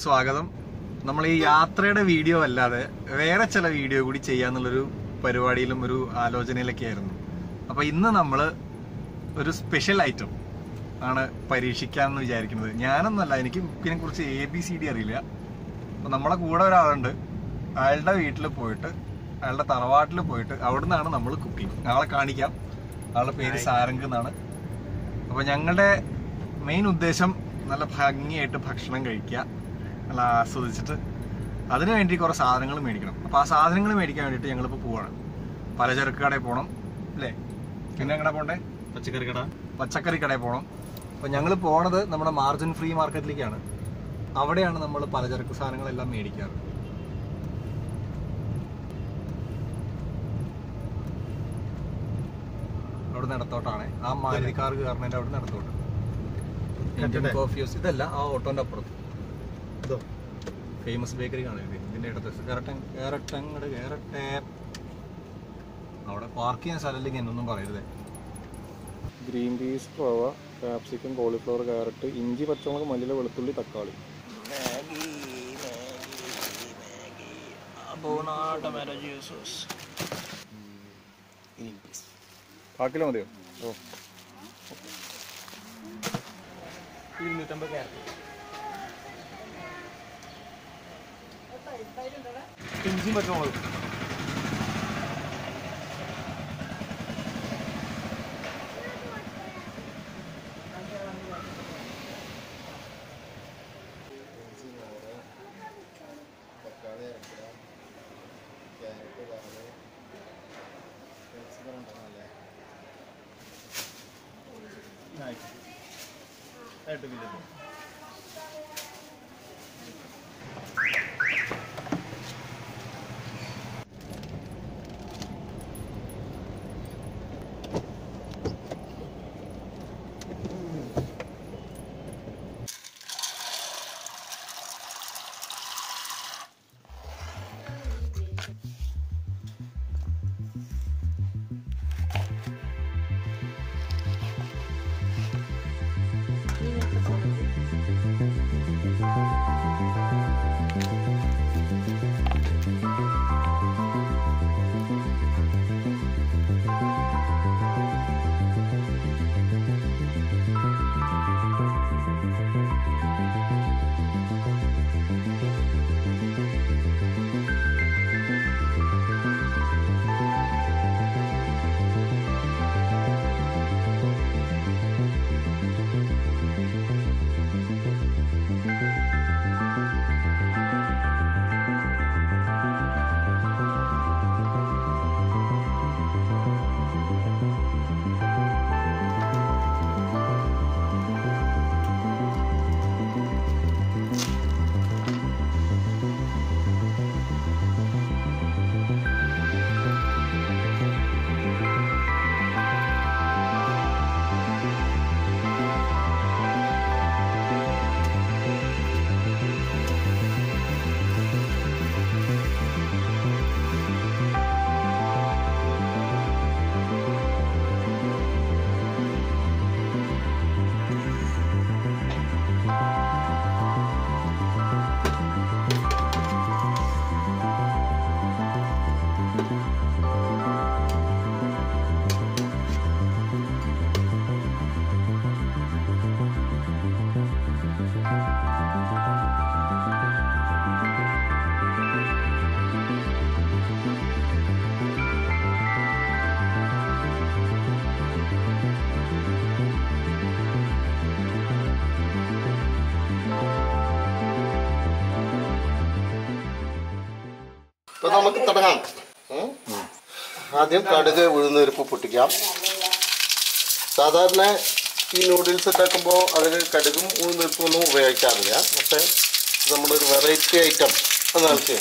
സ്വാഗതം. നമ്മൾ ഈ യാത്രയുടെ വീഡിയോ അല്ലാതെ വേറെ ചില വീഡിയോ കൂടി ചെയ്യാന്നുള്ളൊരു പരിപാടിയിലും ഒരു ആലോചനയിലൊക്കെ ആയിരുന്നു. അപ്പോൾ ഇന്ന് നമ്മൾ ഒരു സ്പെഷ്യൽ ഐറ്റം ആണ് പരീക്ഷിക്കാമെന്ന് വിചാരിക്കുന്നത്. ഞാനൊന്നല്ല, എനിക്ക് കുക്കിനെ കുറിച്ച് ABCD അറിയില്ല. അപ്പോൾ നമ്മളെ കൂടെ ഒരാളുണ്ട്, അയാളുടെ വീട്ടിൽ പോയിട്ട് അയാളുടെ തറവാട്ടിൽ പോയിട്ട് അവിടെ നിന്നാണ് നമ്മൾ കുക്കിങ്. ആളെ കാണിക്കാം. ആളുടെ പേര് സാരംഗ് എന്നാണ്. അപ്പോൾ ഞങ്ങളുടെ മെയിൻ ഉദ്ദേശം നല്ല ഭംഗിയായിട്ട് ഭക്ഷണം കഴിക്കുക, നല്ല ആസ്വദിച്ചിട്ട് അതിനു വേണ്ടി കുറേ സാധനങ്ങൾ മേടിക്കണം. അപ്പോൾ ആ സാധനങ്ങൾ മേടിക്കാൻ വേണ്ടിയിട്ട് ഞങ്ങളിപ്പോൾ പോവാണ്. പലചരക്ക് കടയിൽ പോകണം അല്ലേ? പിന്നെ എങ്ങനെ പോകണ്ടേ? പച്ചക്കറി കടയിൽ പോകണം. അപ്പോൾ ഞങ്ങൾ പോണത് നമ്മുടെ മാർജിൻ ഫ്രീ മാർക്കറ്റിലേക്കാണ്. അവിടെയാണ് നമ്മൾ പലചരക്ക് സാധനങ്ങളെല്ലാം മേടിക്കാറ്. അവിടെ നടത്തോട്ടാണ് ആ മാരുതിക്കാർ കയറുന്നതിൻ്റെ അവിടെ നടത്തോട്ട്. ഇന്ത്യൻ കോഫി ഹൗസ് ഇതല്ല, ആ ഓട്ടോന്റെ അപ്പുറത്ത് ഫേമസ് ബേക്കറി കാണരുത്. ഇതിന്റെ ഇടത്ത് കേരട്ടെ അവിടെ പാർക്ക് ചെയ്യാൻ സ്ഥലമില്ലെങ്കിൽ എന്നൊന്നും പറയരുത്. ഗ്രീൻ പീസ്, റവ, കാപ്സിക്കം, കോളിഫ്ലവർ, ക്യാരറ്റ്, ഇഞ്ചി, പച്ചമുളക്, മല്ലിയില, വെളുത്തുള്ളി, തക്കാളി. കാക്കിലോ മതിയോ? ഓ, 250 ക്യാരറ്റ്, ഇഞ്ചി, പച്ചമുളക്. അപ്പോൾ നമുക്ക് തുടങ്ങാം. ആദ്യം കടുക്, ഉഴുന്നുപരിപ്പ് പൊട്ടിക്കാം. സാധാരണ ഈ നൂഡിൽസ് ഉണ്ടാക്കുമ്പോൾ അതിന് കടുകും ഉഴുന്നുപരിപ്പും ഒന്നും ഉപയോഗിക്കാറില്ല. പക്ഷേ നമ്മളൊരു വെറൈറ്റി ഐറ്റം എന്നാൾക്ക്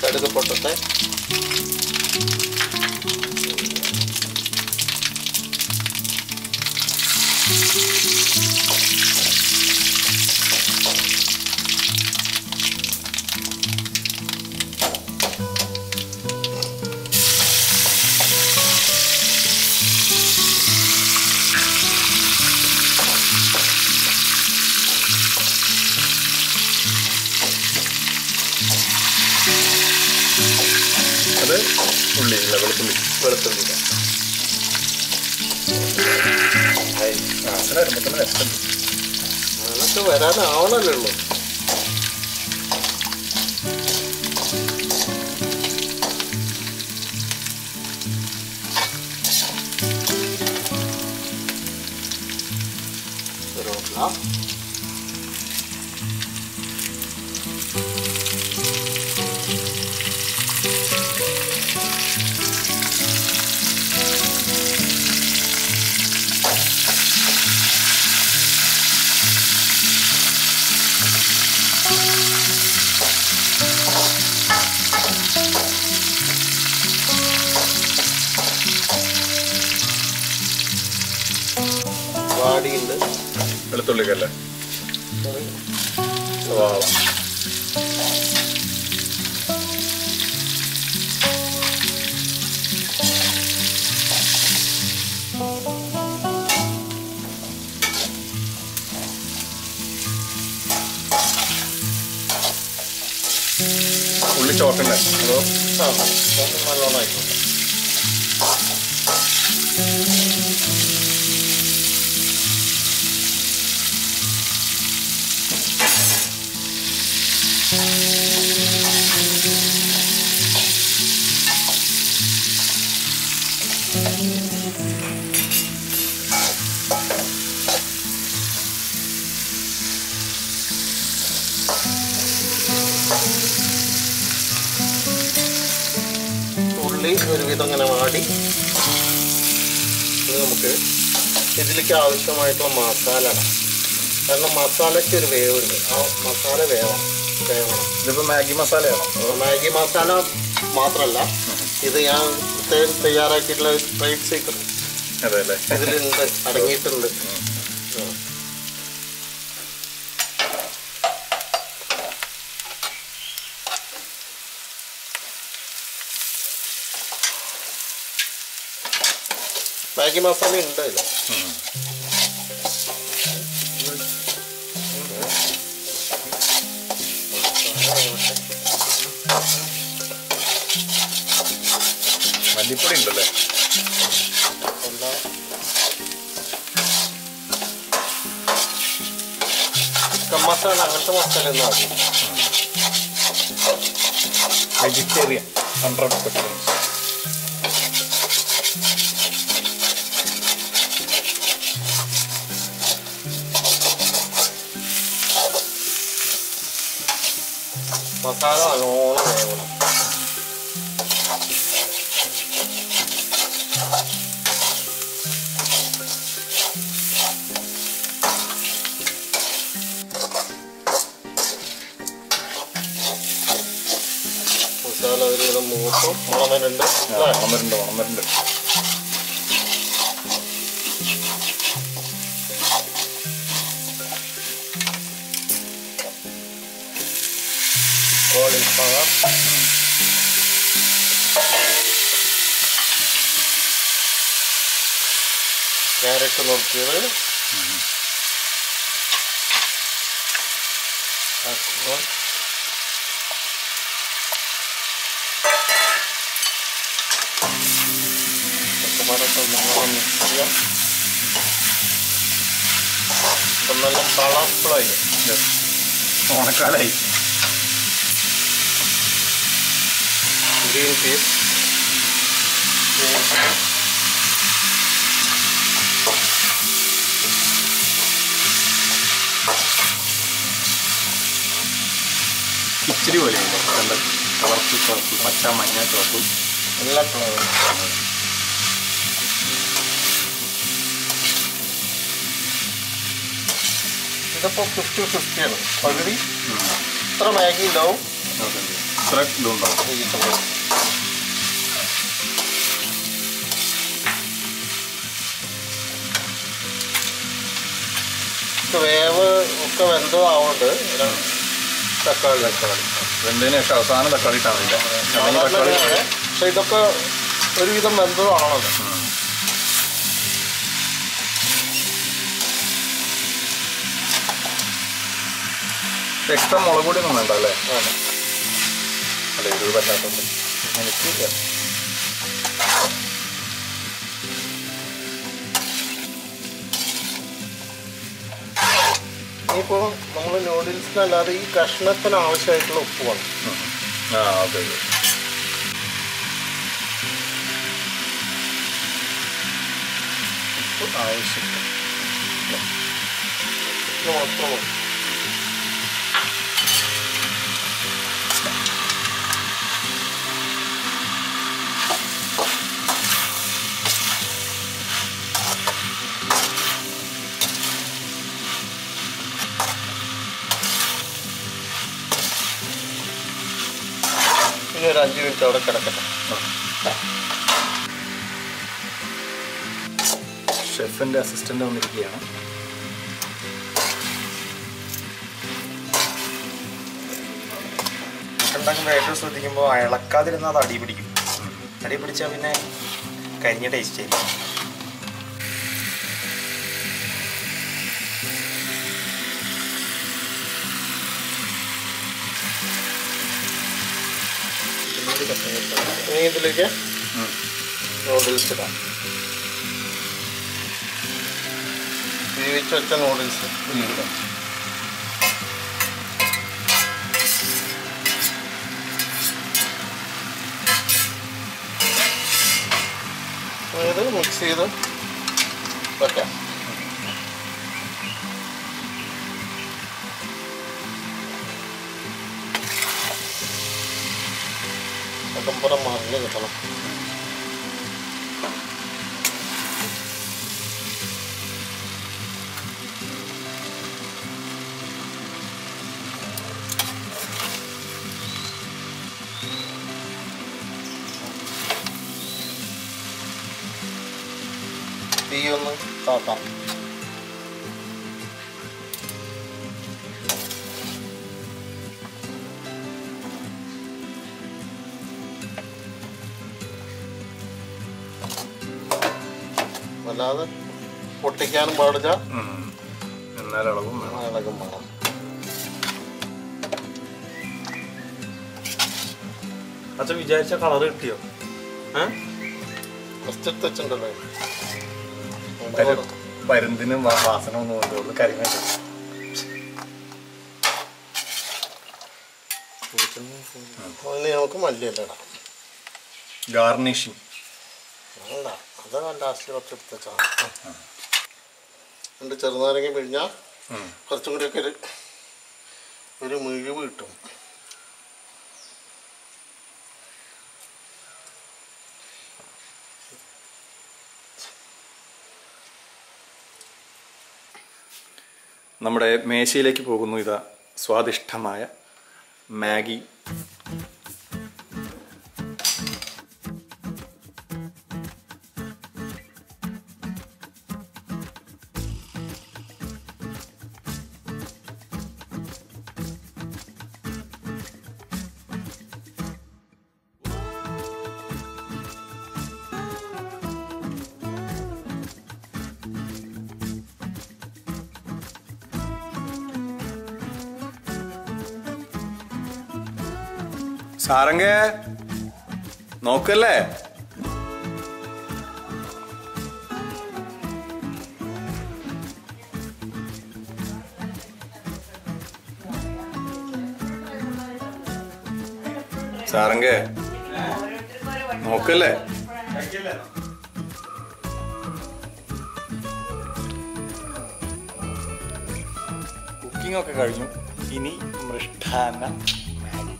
കടുക് പൊട്ടട്ടെ. അത് ഉള്ളിയില്ല, വെളുത്തുള്ളി. വെളുത്തുള്ളിയില്ല. അങ്ങനൊക്കെ വരാനാവണല്ലേ ഉള്ളൂ. വാടിയുണ്ട് വെളുത്തുള്ളിക്കല്ലേ. സവാള, ഉള്ളി ചോക്കണ്ടേ അതോ? നല്ലോണം ആയിക്കോട്ടെ. ഉള്ളി ഒരുവിധം അങ്ങനെ വാടി നമുക്ക് ഇതിലേക്ക് ആവശ്യമായിട്ടുള്ള മസാല ഇടാം. കാരണം മസാലയ്ക്ക് ഒരു വേവുണ്ട്. ആ മസാല വേവണം. ഇതിപ്പോ മാഗി മസാലയാണോ? മാഗി മസാല മാത്രമല്ല, ഇത് ഞാൻ തയ്യാറാക്കിയിട്ടുള്ള ട്രേഡ് സീക്രട്ട് ഇതിലുണ്ട്, അടങ്ങിയിട്ടുണ്ട്. മാഗി മസാല ഉണ്ട് ഇതിൽ. മല്ലിപ്പൊടി ഉണ്ടല്ലേ? ചിക്കൻ മസാല അങ്ങനത്തെ മസാല ഒന്നും ആക്കി. വെജിറ്റേറിയൻ 100%. മസാല നല്ലോണം വേവണം. മസാല ഒരുവിധം മൂക്കും ഉണമരുണ്ട്. Cauliflower, ക്യാരറ്റ് നോക്കിയത്, നല്ല കളർഫുള്ളായി ഓണക്കാലായി. ഗ്രീൻ പീസ്, കിച്ചടി പോലെ കളർഫുൾ പച്ച മഞ്ഞ ചുവപ്പ് എല്ലാ കളറും. ഇതിപ്പോൾ 50-50 ആണ്. പകുതി ഇത്ര മാഗി ഉണ്ടാവും, ഇത്ര ഇതുണ്ടാവും. വേവ് ഒക്കെ വെന്തതാവുന്നുണ്ട് തക്കാളി വെന്തതിന് ശേഷം അവസാനം തക്കാളി ഇട്ടാൽ പക്ഷെ ഇതൊക്കെ ഒരുവിധം വെന്തതാണത്. എക്സ്ട്രാ മുളക് പൊടി ഒന്നും വേണ്ട അല്ലേ? അല്ലേ ഇത് പറ്റാത്തത് എനിക്ക് ഇനിയിപ്പോൾ നമ്മൾ നൂഡിൽസിനല്ലാതെ ഈ കഷ്ണത്തിന് ആവശ്യമായിട്ടുള്ള ഉപ്പ് വേണം. ഓക്കെ ഉപ്പ് ആവശ്യത്തിന് മാത്രം മതി. ഇനി ഒരു 5 മിനിറ്റ് അവിടെ കിടക്കട്ടെ. ഷെഫിൻ്റെ അസിസ്റ്റൻ്റ് വന്നിരിക്കുകയാണ്. ഉണ്ടാക്കുമ്പോൾ ഏറ്റവും ശ്രദ്ധിക്കുമ്പോൾ ഇളക്കാതിരുന്നാൽ അത് അടി പിടിക്കും. അടി പിടിച്ചാൽ പിന്നെ കരിഞ്ഞ ടേസ്റ്റ് ആയിരിക്കും. ഇനി ഇതിലേക്ക് നൂഡിൽസ് ഇടാം. വേവിച്ച് വെച്ച നൂഡിൽസ് ഇടാം. ഇത് മിക്സ് ചെയ്ത് വെക്കാം. കടമ്പറം മറിഞ്ഞ് കിട്ടണം. തീയൊന്ന് താത്താം. അല്ലാതെ പൊട്ടിക്കാനും പാടില്ല, എന്നാലും ഇളകും വേണം. ഇളകും വേണം. അച്ഛൻ വിചാരിച്ച കളർ കിട്ടിയോ? ഫസ്റ്റ് എടുത്ത് വെച്ചിട്ടുണ്ടല്ലോ. പരുന്തിനും വാസന ഒന്നും കൊണ്ടുള്ളൂ കരിമേറ്റ. അതിന് നമുക്ക് മല്ലിയല്ല ഇടാം. ഗാർണിഷിങ് അല്ല, അത് ലാസ്റ്റ് കുറച്ച് എടുത്ത് വെച്ചാൽ രണ്ട് ചെറുനാരങ്ങ പിഴിഞ്ഞാൽ കുറച്ചും കൂടിയൊക്കെ ഒരു മിഴിവ് കിട്ടും. നമ്മുടെ മേശയിലേക്ക് പോകുന്നു ഇതാ സ്വാദിഷ്ടമായ മാഗി. സാരംഗ നോക്കല്ലേ? സാരംഗ നോക്കല്ലേ? കുക്കിംഗ് ഒക്കെ കഴിഞ്ഞു. ഇനി മൃഷ്ടാന്ന മാഗി.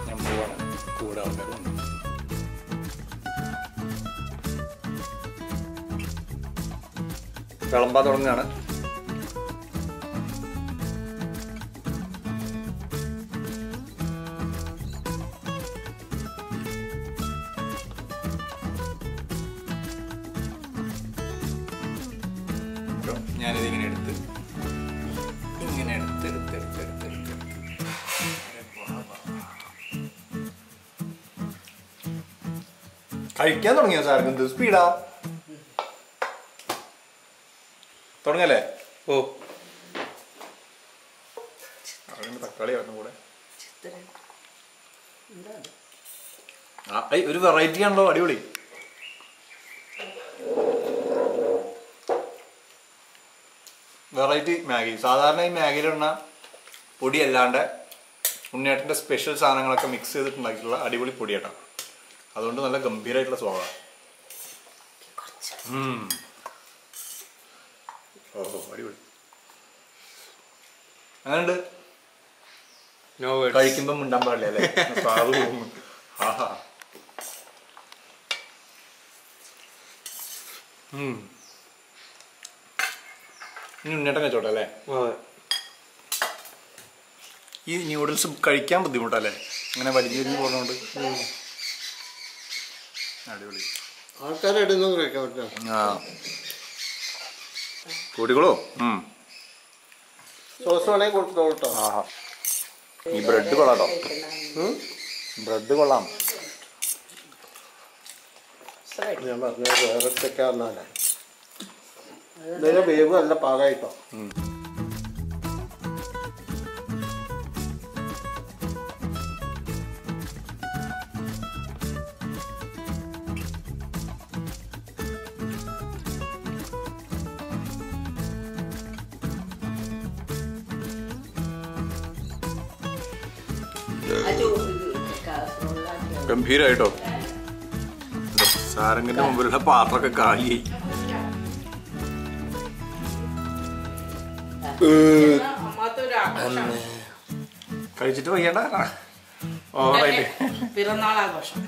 ഞാൻ പോവാണ്. കൂടെ ആൾക്കാരുണ്ട്. വിളമ്പാൻ തുടങ്ങുകയാണ്. കേട്ടോ. ഞാനിത് ഇങ്ങനെ എടുത്ത് കഴിക്കാൻ തുടങ്ങിയോ സാർക്ക്? എന്ത് സ്പീഡാ തുടങ്ങല്ലേ? ഓ തക്കാളി ആയിരുന്നു കൂടെ. ഒരു വെറൈറ്റി ആണല്ലോ, അടിപൊളി. Variety Maggi. സാധാരണ ഈ മാഗിയിലിടുന്ന പൊടി അല്ലാണ്ട് ഉണ്ണിയേട്ടൻ്റെ സ്പെഷ്യൽ സാധനങ്ങളൊക്കെ മിക്സ് ചെയ്തിട്ടുണ്ടാക്കിയിട്ടുള്ള അടിപൊളി പൊടിയാട്ടോ. അതുകൊണ്ട് നല്ല ഗംഭീരമായിട്ടുള്ള സ്വാദാണ്. ഓഹോ അടിപൊളി. അങ്ങനെയുണ്ട്. കഴിക്കുമ്പം മിണ്ടാൻ പാടില്ല അല്ലേ? സ്വാദ് പോകുന്നു. ആഹാ. ഇനി ഉണ്ണിയേട്ടൻ കഴിച്ചോട്ടെ അല്ലേ? ഈ ന്യൂഡിൽസ് കഴിക്കാൻ ബുദ്ധിമുട്ടല്ലേ അങ്ങനെ വലിയ പോകുന്നതുകൊണ്ട്? അടിപൊളി. ആൾക്കാരുടെ കഴിക്കാൻ പറ്റില്ല. ആ കൂടിക്കോളൂ. സോസ് വേണമെങ്കിൽ കൊടുത്തോട്ടോ. ആഹാ. ഈ ബ്രെഡ് കൊള്ളാട്ടോ. ബ്രെഡ് കൊള്ളാം. ഞാൻ പറഞ്ഞത് വേറെ തെക്കാറിനാലേ ഇതിന്റെ വേവ് നല്ല പാകമായിട്ടോ. ഗംഭീരായിട്ടോ. സാരംഗിന്റെ മുമ്പിലുള്ള പാത്രമൊക്കെ കാലിയായി. കഴിച്ചിട്ട് വയ്യണ്ട. ഓവറായിട്ട് പിറന്നാളാഘോഷം